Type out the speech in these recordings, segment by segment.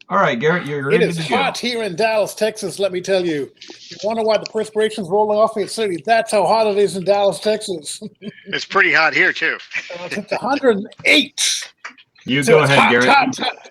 All right, Garrett, you're It ready is to go. hot here in Dallas, Texas, let me tell you. You wonder why the perspiration's rolling off me? City. That's how hot it is in Dallas, Texas. It's pretty hot here too. It's 108. You So go it's ahead, hot, Garrett. hot, hot.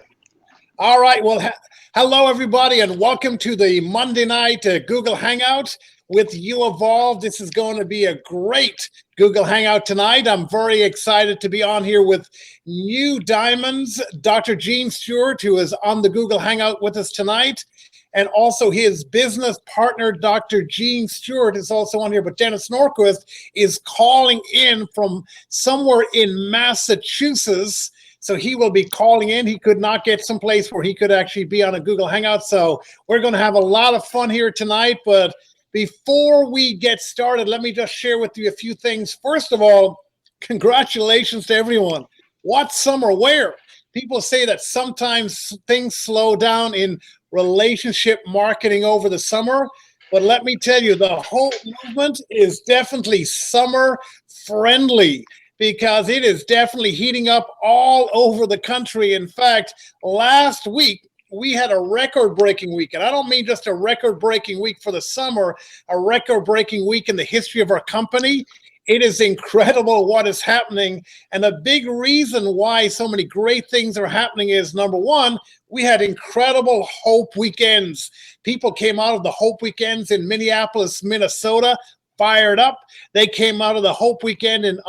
All right. Well, hello, everybody, and welcome to the Monday night Google Hangout with you, Evolv. This is going to be a great Google Hangout tonight. I'm very excited to be on here with new diamonds, Dr. Gene Stewart, who is on the Google Hangout with us tonight, and also his business partner, Dr. Gene Stewart, is also on here. But Dennis Norquist is calling in from somewhere in Massachusetts. So he will be calling in. He could not get someplace where he could actually be on a Google Hangout. So we're going to have a lot of fun here tonight. But before we get started, let me just share with you a few things. First of all, congratulations to everyone. What summer where? People say that sometimes things slow down in relationship marketing over the summer. But let me tell you, the whole movement is definitely summer friendly, because it is definitely heating up all over the country. In fact, last week, we had a record-breaking week. And I don't mean just a record-breaking week for the summer, a record-breaking week in the history of our company. It is incredible what is happening. And a big reason why so many great things are happening is, number one, we had incredible Hope Weekends. People came out of the Hope Weekends in Minneapolis, Minnesota, fired up. They came out of the Hope Weekend in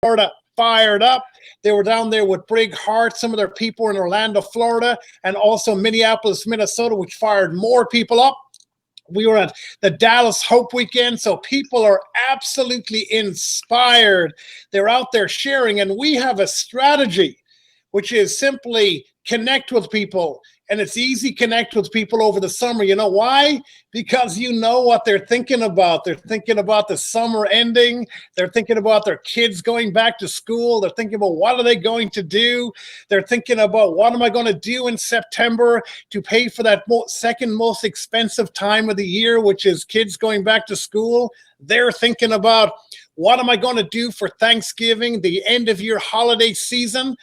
Florida, fired up. They were down there with Brig Hart. Some of their people in Orlando, Florida, and also Minneapolis, Minnesota, which fired more people up. We were at the Dallas Hope Weekend, so people are absolutely inspired. They're out there sharing, and we have a strategy, which is simply connect with people. And it's easy to connect with people over the summer. You know why? Because you know what they're thinking about. They're thinking about the summer ending. They're thinking about their kids going back to school. They're thinking about what are they going to do. They're thinking about what am I going to do in September to pay for that second most expensive time of the year, which is kids going back to school. They're thinking about what am I going to do for Thanksgiving, the end of year holiday season,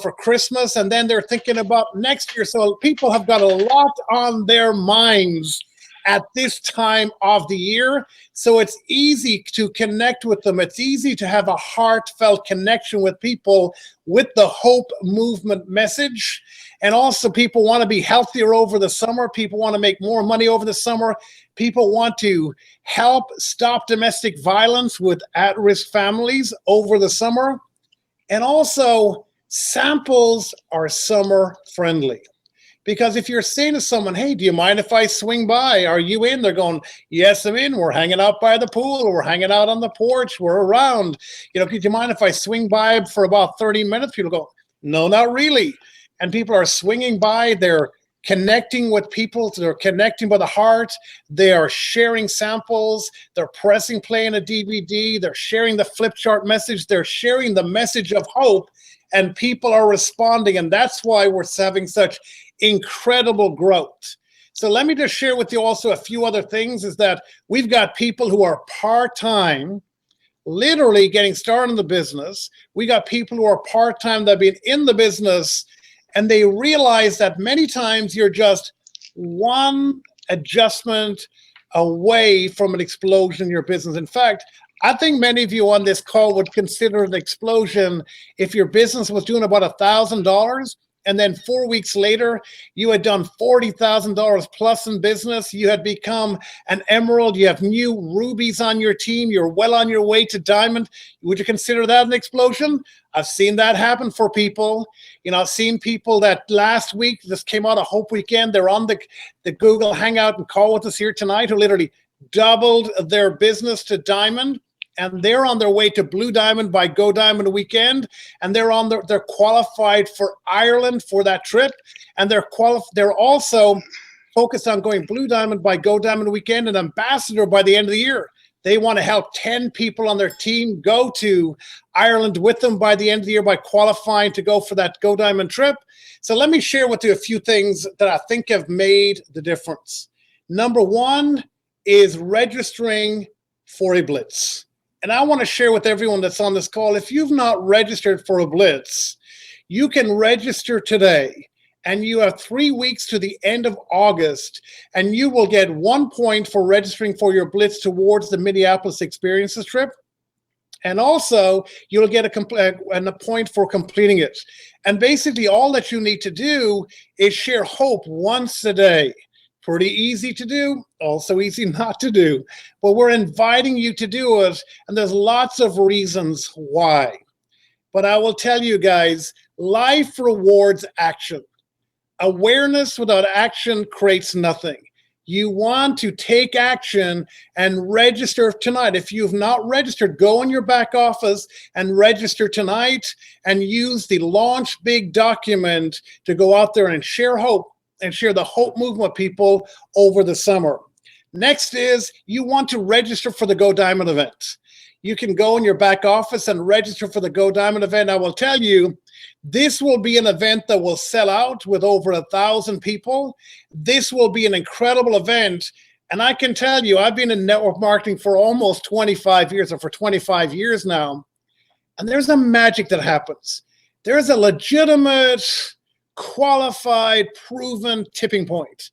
for Christmas, and then they're thinking about next year. So people have got a lot on their minds at this time of the year. So it's easy to connect with them. It's easy to have a heartfelt connection with people with the Hope Movement message. And also people want to be healthier over the summer. People want to make more money over the summer. People want to help stop domestic violence with at-risk families over the summer. And also, samples are summer friendly. Because if you're saying to someone, hey, do you mind if I swing by? Are you in? They're going, yes, I'm in. We're hanging out by the pool. We're hanging out on the porch. We're around. Could you mind if I swing by for about 30 minutes? People go, no, not really. And people are swinging by. They're connecting with people. They're connecting by the heart. They are sharing samples. They're pressing play on a DVD. They're sharing the flip chart message. They're sharing the message of hope. And people are responding. And that's why we're having such incredible growth. So let me just share with you also a few other things, is that we've got people who are part-time, literally getting started in the business. We got people who are part-time that have been in the business, and they realize that many times you're just one adjustment away from an explosion in your business. In fact, I think many of you on this call would consider an explosion if your business was doing about $1,000, and then 4 weeks later, you had done $40,000 plus in business. You had become an emerald. You have new rubies on your team. You're well on your way to diamond. Would you consider that an explosion? I've seen that happen for people. I've seen people that last week just came out of Hope Weekend. They're on the Google Hangout and call with us here tonight, who literally doubled their business to diamond. And they're on their way to Blue Diamond by Go Diamond Weekend, and they're qualified for Ireland for that trip, and they're also focused on going Blue Diamond by Go Diamond Weekend and ambassador by the end of the year. They want to help 10 people on their team go to Ireland with them by the end of the year by qualifying to go for that Go Diamond trip. So let me share with you a few things that I think have made the difference. Number one is registering for a blitz. And I want to share with everyone that's on this call, if you've not registered for a blitz, you can register today. and you have 3 weeks to the end of August, and you will get 1 point for registering for your Blitz towards the Minneapolis Experiences trip. And also, you'll get a point for completing it. And basically, all that you need to do is share hope once a day. Pretty easy to do, also easy not to do. But we're inviting you to do it, and there's lots of reasons why. But I will tell you guys, life rewards action. Awareness without action creates nothing. You want to take action and register tonight. If you've not registered, go in your back office and register tonight and use the Launch Big document to go out there and share hope and share the hope movement with people over the summer. Next is you want to register for the Go Diamond event. You can go in your back office and register for the Go Diamond event. I will tell you, this will be an event that will sell out with over 1,000 people. This will be an incredible event. And I can tell you, I've been in network marketing for almost 25 years, or for 25 years now. And there's a magic that happens. There's a legitimate, qualified, proven tipping point.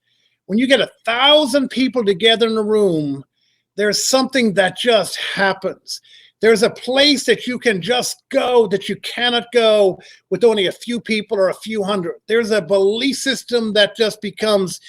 When you get 1,000 people together in a room, there's something that just happens. There's a place that you can just go that you cannot go with only a few people or a few hundred. There's a belief system that just becomes,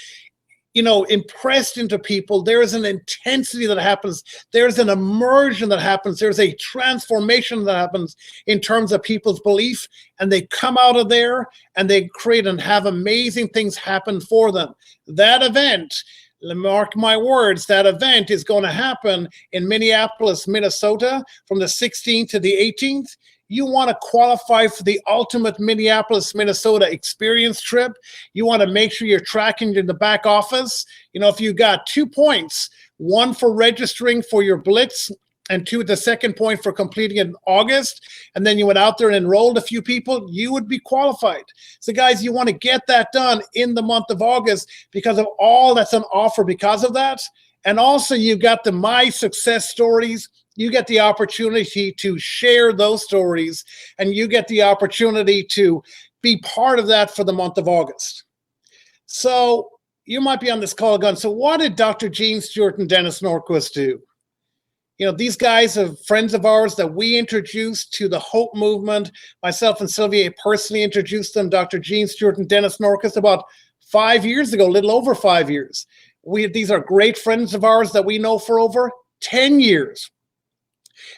impressed into people. There is an intensity that happens. There's an immersion that happens. There's a transformation that happens in terms of people's belief, and they come out of there and they create and have amazing things happen for them. That event, mark my words, that event is going to happen in Minneapolis, Minnesota from the 16th to the 18th. You want to qualify for the ultimate Minneapolis, Minnesota experience trip. You want to make sure you're tracking in the back office. If you got 2 points, one for registering for your Blitz and the second point for completing it in August, and then you went out there and enrolled a few people, you would be qualified. So guys, you want to get that done in the month of August because of all that's on offer because of that. And also you've got the My Success Stories. You get the opportunity to share those stories, and you get the opportunity to be part of that for the month of August. So you might be on this call going, so what did Dr. Gene Stewart and Dennis Norquist do? These guys are friends of ours that we introduced to the Hope Movement. Myself and Sylvia personally introduced them, Dr. Gene Stewart and Dennis Norquist, about 5 years ago, a little over 5 years. These are great friends of ours that we know for over 10 years.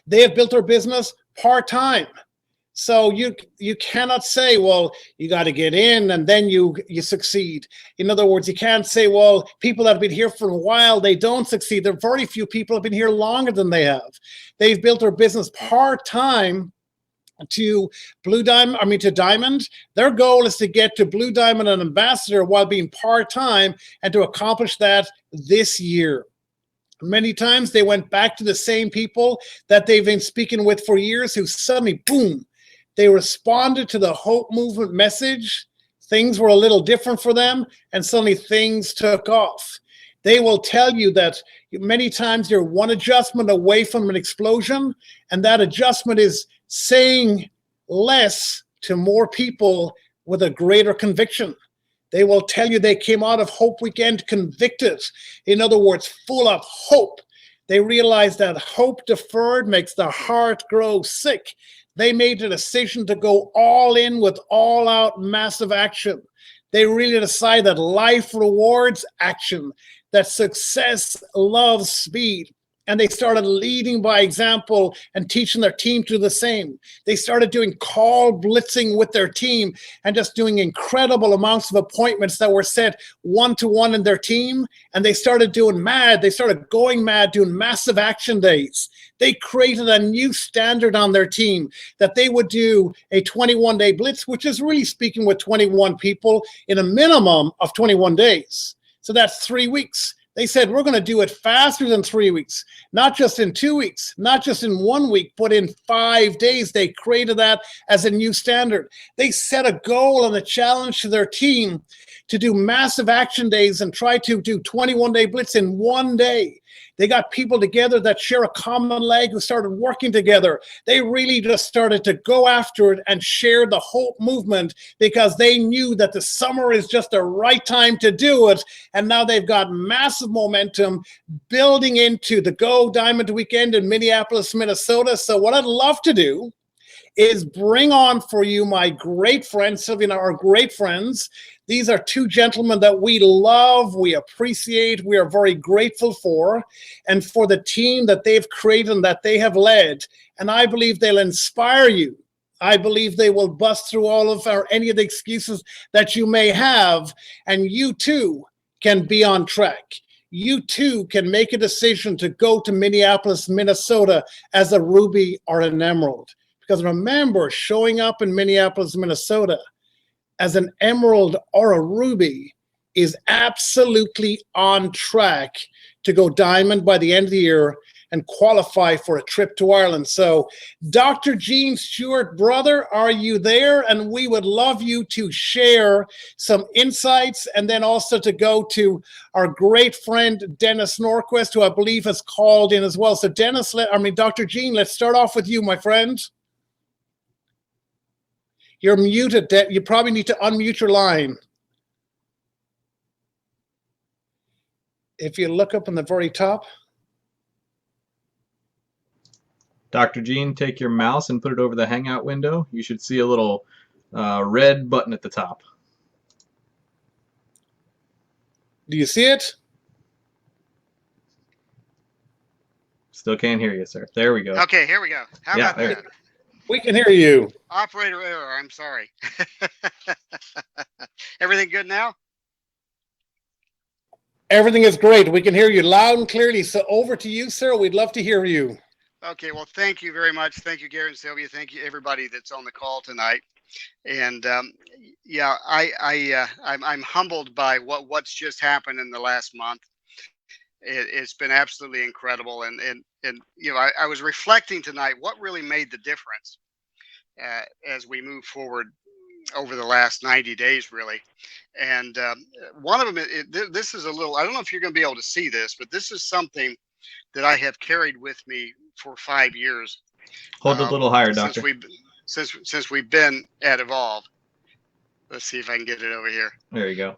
They have built their business part-time. So you cannot say, well, you got to get in and then you succeed. In other words, you can't say, well, people that have been here for a while, they don't succeed. There are very few people who have been here longer than they have. They've built their business part-time to Diamond. Their goal is to get to Blue Diamond and Ambassador while being part-time, and to accomplish that this year. Many times they went back to the same people that they've been speaking with for years, who suddenly, boom, they responded to the Hope Movement message. Things were a little different for them, and suddenly things took off. They will tell you that many times you're one adjustment away from an explosion, and that adjustment is saying less to more people with a greater conviction. They will tell you they came out of Hope Weekend convicted. In other words, full of hope. They realized that hope deferred makes the heart grow sick. They made the decision to go all in with all-out massive action. They really decided that life rewards action, that success loves speed. And they started leading by example and teaching their team to do the same. They started doing call blitzing with their team and just doing incredible amounts of appointments that were set one-to-one in their team. And they started going mad, doing massive action days. They created a new standard on their team that they would do a 21-day blitz, which is really speaking with 21 people in a minimum of 21 days. So that's 3 weeks. They said, we're going to do it faster than 3 weeks, not just in 2 weeks, not just in 1 week, but in 5 days. They created that as a new standard. They set a goal and a challenge to their team to do massive action days and try to do 21-day blitz in 1 day. They got people together that share a common leg who started working together. They really just started to go after it and share the Hope movement because they knew that the summer is just the right time to do it. And now they've got massive momentum building into the Go Diamond Weekend in Minneapolis, Minnesota. So what I'd love to do is bring on for you my great friends, Sylvia and I are great friends. These are two gentlemen that we love, we appreciate, we are very grateful for, and for the team that they've created and that they have led. And I believe they'll inspire you. I believe they will bust through all of any of the excuses that you may have, and you too can be on track. You too can make a decision to go to Minneapolis, Minnesota as a ruby or an emerald. Because remember, showing up in Minneapolis, Minnesota as an emerald or a ruby is absolutely on track to go diamond by the end of the year and qualify for a trip to Ireland. So, Dr. Gene Stewart, brother, are you there? And we would love you to share some insights and then also to go to our great friend, Dennis Norquist, who I believe has called in as well. So Dennis, Dr. Gene, let's start off with you, my friend. You're muted. You probably need to unmute your line. If you look up in the very top. Dr. Gene, take your mouse and put it over the Hangout window. You should see a little red button at the top. Do you see it? Still can't hear you, sir. There we go. Okay, here we go. How about there. that? We can hear you. Operator error, I'm sorry. Everything good now? Everything is great. We can hear you loud and clearly. So over to you, sir. We'd love to hear you. Okay, well, thank you very much. Thank you, Garrett and Sylvia. Thank you, everybody that's on the call tonight. And yeah, I'm humbled by what's just happened in the last month. It's been absolutely incredible. And you know, I was reflecting tonight what really made the difference as we move forward over the last 90 days, really. And one of them, this is a little, I don't know if you're going to be able to see this, but this is something that I have carried with me for 5 years. Hold it a little higher, Doctor. Since we've been at Evolv. Let's see if I can get it over here. There you go.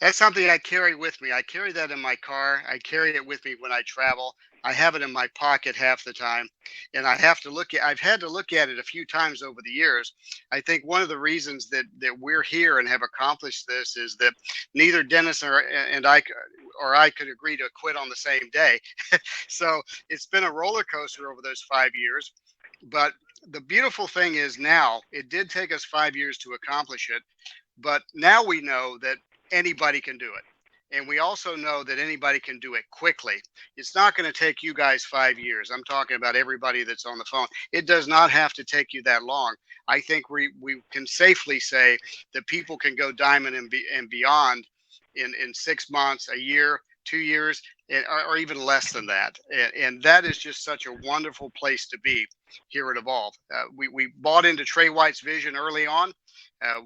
That's something I carry with me. I carry that in my car. I carry it with me when I travel. I have it in my pocket half the time, and I've had to look at it a few times over the years. I think one of the reasons that we're here and have accomplished this is that neither Dennis and I could agree to quit on the same day. So it's been a roller coaster over those 5 years. But the beautiful thing is now, it did take us 5 years to accomplish it, but now we know that anybody can do it. And we also know that anybody can do it quickly. It's not going to take you guys 5 years. I'm talking about everybody that's on the phone. It does not have to take you that long. I think we can safely say that people can go diamond and beyond in 6 months, a year, 2 years, or even less than that. And that is just such a wonderful place to be here at Evolv. We bought into Trey White's vision early on.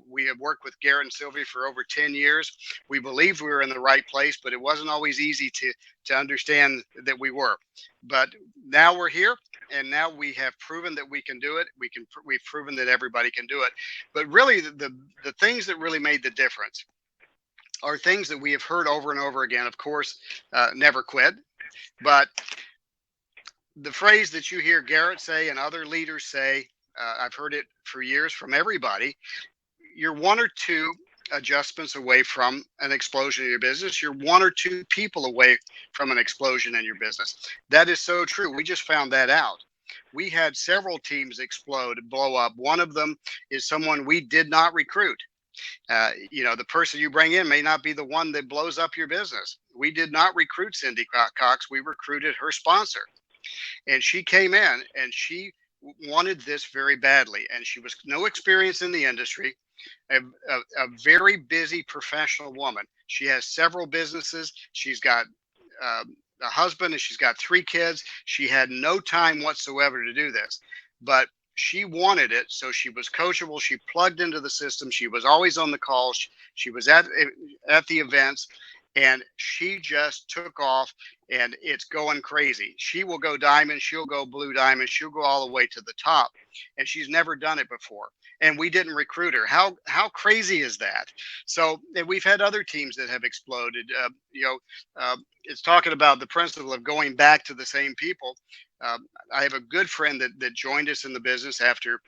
We have worked with Garrett and Sylvia for over 10 years. We believed we were in the right place, but it wasn't always easy to understand that we were. But now we're here, and now we have proven that we can do it. We've proven that everybody can do it. But really, the things that really made the difference are things that we have heard over and over again. Of course, never quit. But the phrase that you hear Garrett say and other leaders say, I've heard it for years from everybody. You're one or two adjustments away from an explosion in your business. You're one or two people away from an explosion in your business. That is so true. We just found that out. We had several teams explode, blow up. One of them is someone we did not recruit. You know, the person you bring in may not be the one that blows up your business. We did not recruit Cindy Cox. We recruited her sponsor. And she came in and she wanted this very badly. And she was no experience in the industry, a very busy professional woman. She has several businesses. She's got a husband and she's got 3 kids. She had no time whatsoever to do this, but she wanted it. So she was coachable. She plugged into the system. She was always on the calls. She was at the events. and she just took off, and it's going crazy. She will go diamond, she'll go blue diamond, she'll go all the way to the top, and she's never done it before. And we didn't recruit her. How crazy is that? So, and we've had other teams that have exploded. It's talking about the principle of going back to the same people. I have a good friend that joined us in the business after,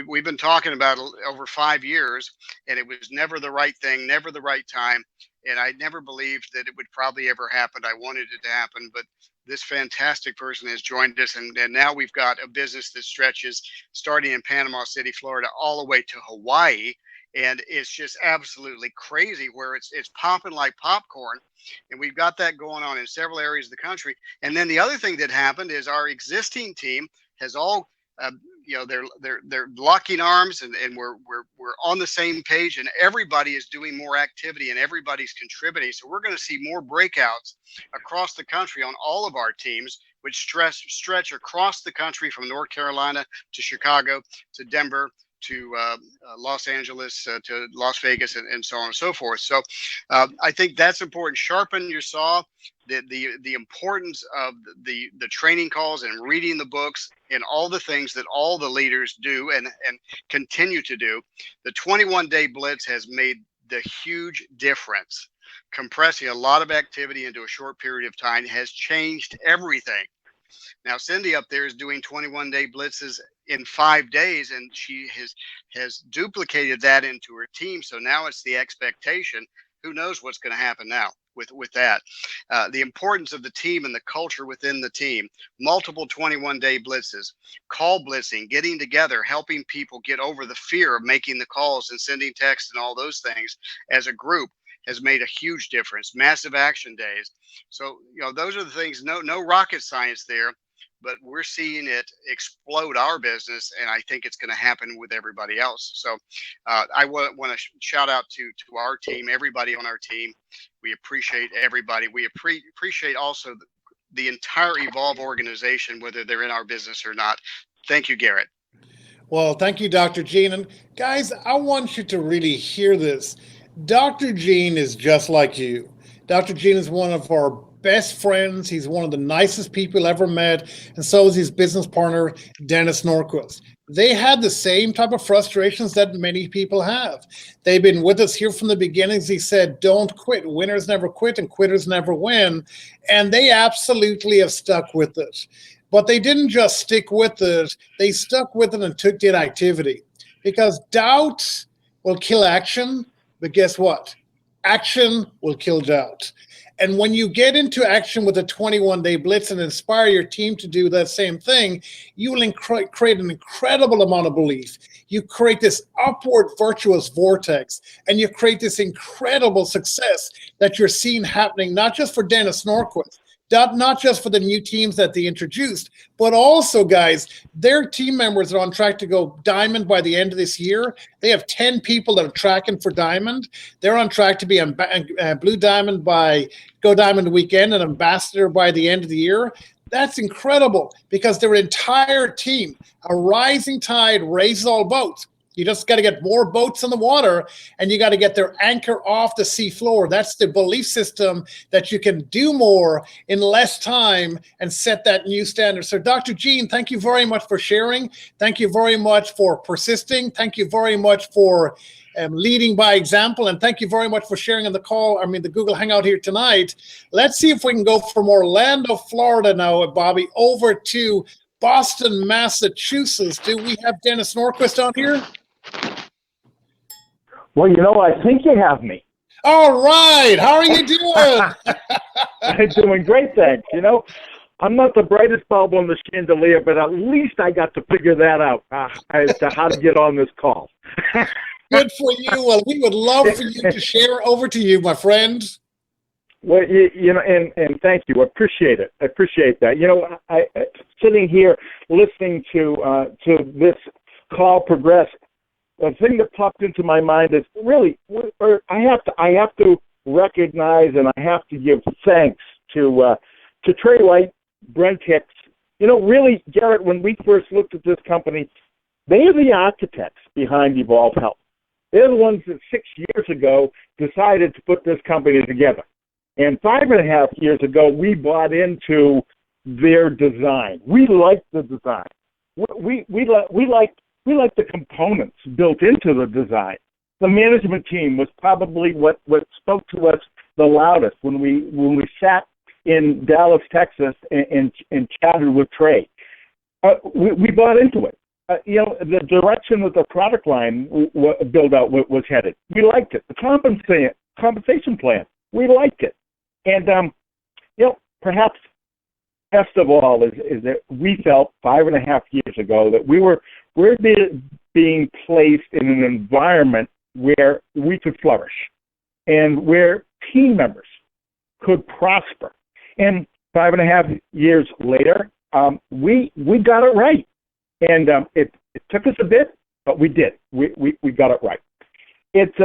we've been talking about it over 5 years, and it was never the right thing, never the right time. And I never believed that it would probably ever happen. I wanted it to happen, but this fantastic person has joined us, and now we've got a business that stretches starting in Panama City, Florida, all the way to Hawaii. And it's just absolutely crazy where it's popping like popcorn. And we've got that going on in several areas of the country. And then the other thing that happened is our existing team has all they're locking arms, and we're on the same page, and everybody is doing more activity and everybody's contributing. So we're going to see more breakouts across the country on all of our teams, which stretch across the country from North Carolina to Chicago to Denver to Los Angeles to Las Vegas, and so on and so forth. So I think that's important. Sharpen your saw. The importance of the training calls and reading the books and all the things that all the leaders do and continue to do. The 21-day blitz has made the huge difference. Compressing a lot of activity into a short period of time has changed everything. Now, Cindy up there is doing 21-day blitzes in 5 days, and she has duplicated that into her team. So now it's the expectation. Who knows what's going to happen now with that? The importance of the team and the culture within the team. Multiple 21-day blitzes, call blitzing, getting together, helping people get over the fear of making the calls and sending texts and all those things as a group has made a huge difference. Massive action days. So, those are the things, no rocket science there, but we're seeing it explode our business, and I think it's going to happen with everybody else. So I want to shout out to our team, everybody on our team. We appreciate everybody. We appreciate also the entire Evolv organization, whether they're in our business or not. Thank you, Garrett. Well, thank you, Dr. Gene. And guys, I want you to really hear this. Dr. Gene is just like you. Dr. Gene is one of our best friends. He's one of the nicest people ever met. And so is his business partner, Dennis Norquist. They had the same type of frustrations that many people have. They've been with us here from the beginnings. He said, don't quit. Winners never quit and quitters never win. And they absolutely have stuck with it. But they didn't just stick with it. They stuck with it and did activity. Because doubt will kill action. But guess what? Action will kill doubt. And when you get into action with a 21-day blitz and inspire your team to do that same thing, you will create an incredible amount of belief. You create this upward virtuous vortex, and you create this incredible success that you're seeing happening, not just for Dennis Norquist, not just for the new teams that they introduced, but also, guys, their team members are on track to go diamond by the end of this year. They have 10 people that are tracking for diamond. They're on track to be on blue diamond by Go Diamond Weekend and ambassador by the end of the year. That's incredible because their entire team, a rising tide raises all boats. You just got to get more boats in the water, and you got to get their anchor off the sea floor. That's the belief system that you can do more in less time and set that new standard. So Dr. Gene, thank you very much for sharing. Thank you very much for persisting. Thank you very much for leading by example. And thank you very much for sharing on the Google Hangout here tonight. Let's see if we can go from Orlando, Florida now, Bobby, over to Boston, Massachusetts. Do we have Dennis Norquist on here? Well, I think you have me. All right. How are you doing? I'm doing great, thanks. I'm not the brightest bulb on the chandelier, but at least I got to figure that out as to how to get on this call. Good for you. Well, we would love for you to share. Over to you, my friend. Well, and thank you. I appreciate it. I appreciate that. I sitting here listening to this call progress. The thing that popped into my mind is really, I have to recognize and I have to give thanks to Trey White, Brent Hicks. Really, Garrett, when we first looked at this company, they are the architects behind Evolv Health. They're the ones that 6 years ago decided to put this company together. And 5.5 years ago, we bought into their design. We liked the design. We like the components built into the design. The management team was probably what spoke to us the loudest when we sat in Dallas, Texas, and chatted with Trey. We bought into it. The direction that the product line build out was headed. We liked it. The compensation plan, we liked it. And perhaps best of all is that we felt 5.5 years ago that we're being placed in an environment where we could flourish and where team members could prosper. And 5.5 years later, we got it right. And it took us a bit, but we did. We got it right. It's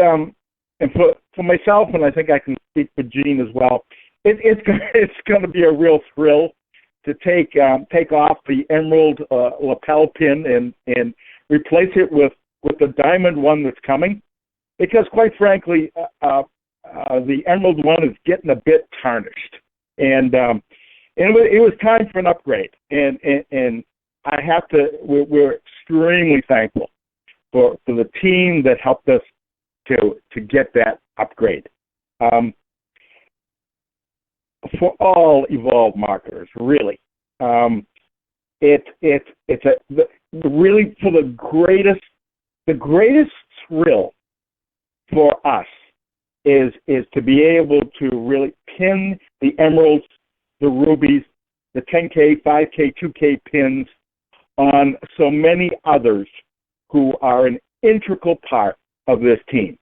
and for myself, and I think I can speak for Gene as well. It's going to be a real thrill to take off the emerald lapel pin and replace it with the diamond one that's coming, because quite frankly, the emerald one is getting a bit tarnished, and it was time for an upgrade. And I have to. We're extremely thankful for the team that helped us to get that upgrade. For all Evolv marketers, really, it's really for the greatest thrill for us is to be able to really pin the emeralds, the rubies, the 10K, 5K, 2K pins on so many others who are an integral part of this team.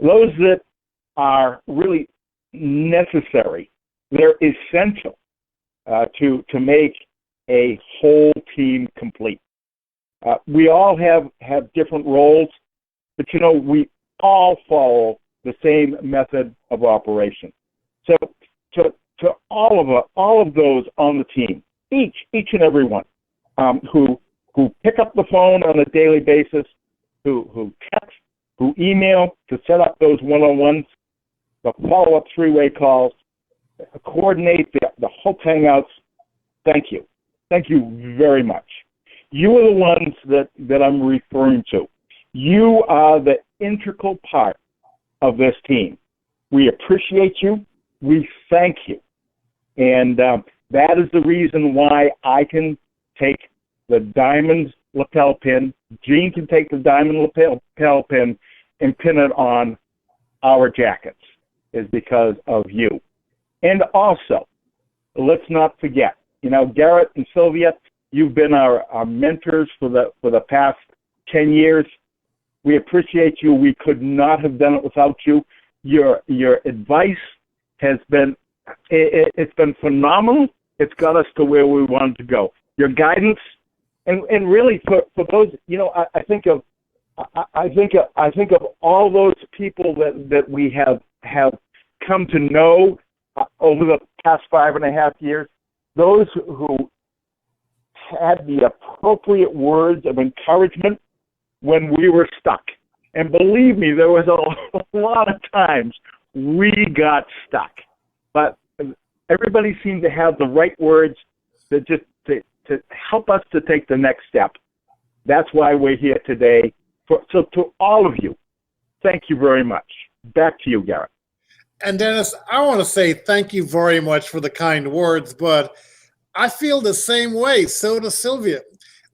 Those that are really necessary, they're essential to make a whole team complete. We all have different roles, but we all follow the same method of operation. So to all of those on the team, each and every one, who pick up the phone on a daily basis, who text, who email to set up those one-on-ones, the follow-up three-way calls, coordinate the whole hangouts. Thank you. Thank you very much. You are the ones that I'm referring to. You are the integral part of this team. We appreciate you. We thank you. And that is the reason why I can take the diamond lapel pin, Gene can take the diamond lapel pin and pin it on our jackets, is because of you. And also, let's not forget, Garrett and Sylvia, you've been our mentors for the past 10 years. We appreciate you. We could not have done it without you. Your advice has been, it's been phenomenal. It's got us to where we wanted to go. Your guidance, and really for those, I think of all those people that we have come to know over the past 5.5 years, those who had the appropriate words of encouragement when we were stuck. And believe me, there was a lot of times we got stuck. But everybody seemed to have the right words to help us to take the next step. That's why we're here today. So to all of you, thank you very much. Back to you, Garrett. And Dennis, I want to say thank you very much for the kind words, but I feel the same way. So does Sylvia.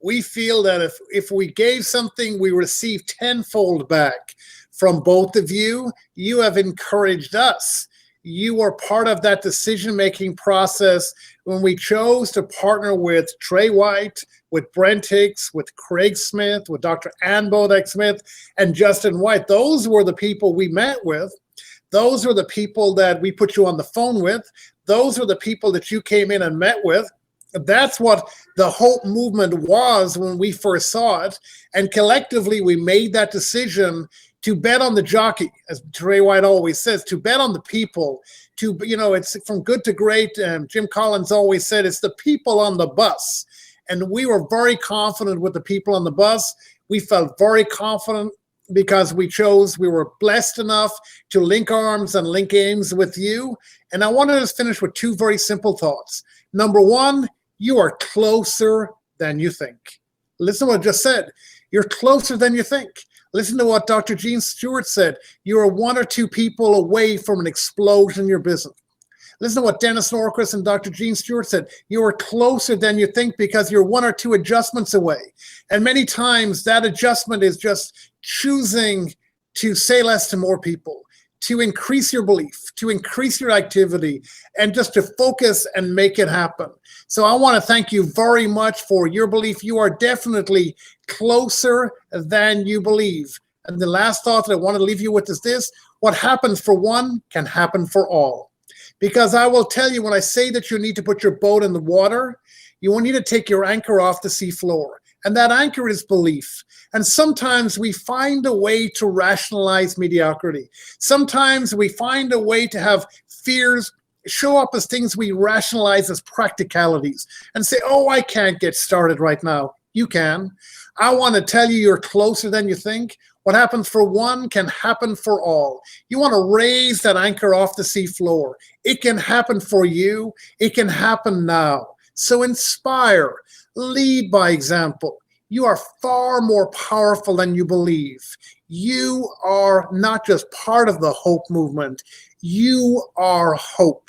We feel that if we gave something, we receive tenfold back from both of you. You have encouraged us. You were part of that decision-making process when we chose to partner with Trey White, with Brent Hicks, with Craig Smith, with Dr. Ann Bodek-Smith, and Justin White. Those were the people we met with. Those were the people that we put you on the phone with. Those were the people that you came in and met with. That's what the Hope movement was when we first saw it. And collectively, we made that decision to bet on the jockey, as Trey White always says, to bet on the people. It's from good to great. Jim Collins always said it's the people on the bus. And we were very confident with the people on the bus. We felt very confident because we were blessed enough to link arms and link aims with you. And I wanted to finish with two very simple thoughts. Number one, you are closer than you think. Listen to what I just said. You're closer than you think. Listen to what Dr. Gene Stewart said. You are one or two people away from an explosion in your business. Listen to what Dennis Norquist and Dr. Gene Stewart said. You are closer than you think because you're one or two adjustments away. And many times that adjustment is just choosing to say less to more people, to increase your belief, to increase your activity, and just to focus and make it happen. So I want to thank you very much for your belief. You are definitely closer than you believe. And the last thought that I want to leave you with is this: what happens for one can happen for all. Because I will tell you, when I say that you need to put your boat in the water, you will need to take your anchor off the sea floor. And that anchor is belief. And sometimes we find a way to rationalize mediocrity. Sometimes we find a way to have fears show up as things we rationalize as practicalities and say, oh, I can't get started right now. You can. I want to tell you, you're closer than you think. What happens for one can happen for all. You want to raise that anchor off the sea floor. It can happen for you. It can happen now. So inspire, lead by example. You are far more powerful than you believe. You are not just part of the hope movement. You are hope.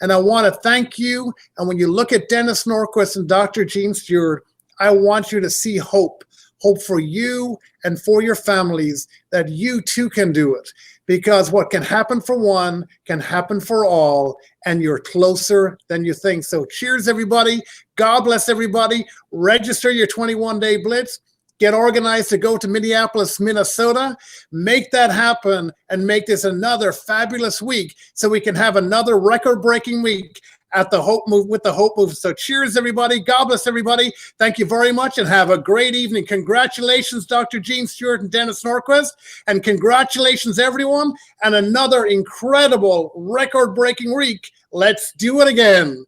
And I want to thank you. And when you look at Dennis Norquist and Dr. Gene Stewart, I want you to see hope. Hope for you and for your families, that you too can do it. Because what can happen for one can happen for all, and you're closer than you think. So cheers, everybody. God bless everybody. Register your 21-day blitz. Get organized to go to Minneapolis, Minnesota. Make that happen and make this another fabulous week so we can have another record-breaking week at the Hope Move with the Hope Move. So cheers, everybody. God bless everybody. Thank you very much and have a great evening. Congratulations, Dr. Gene Stewart and Dennis Norquist. And congratulations, everyone. And another incredible record-breaking week. Let's do it again.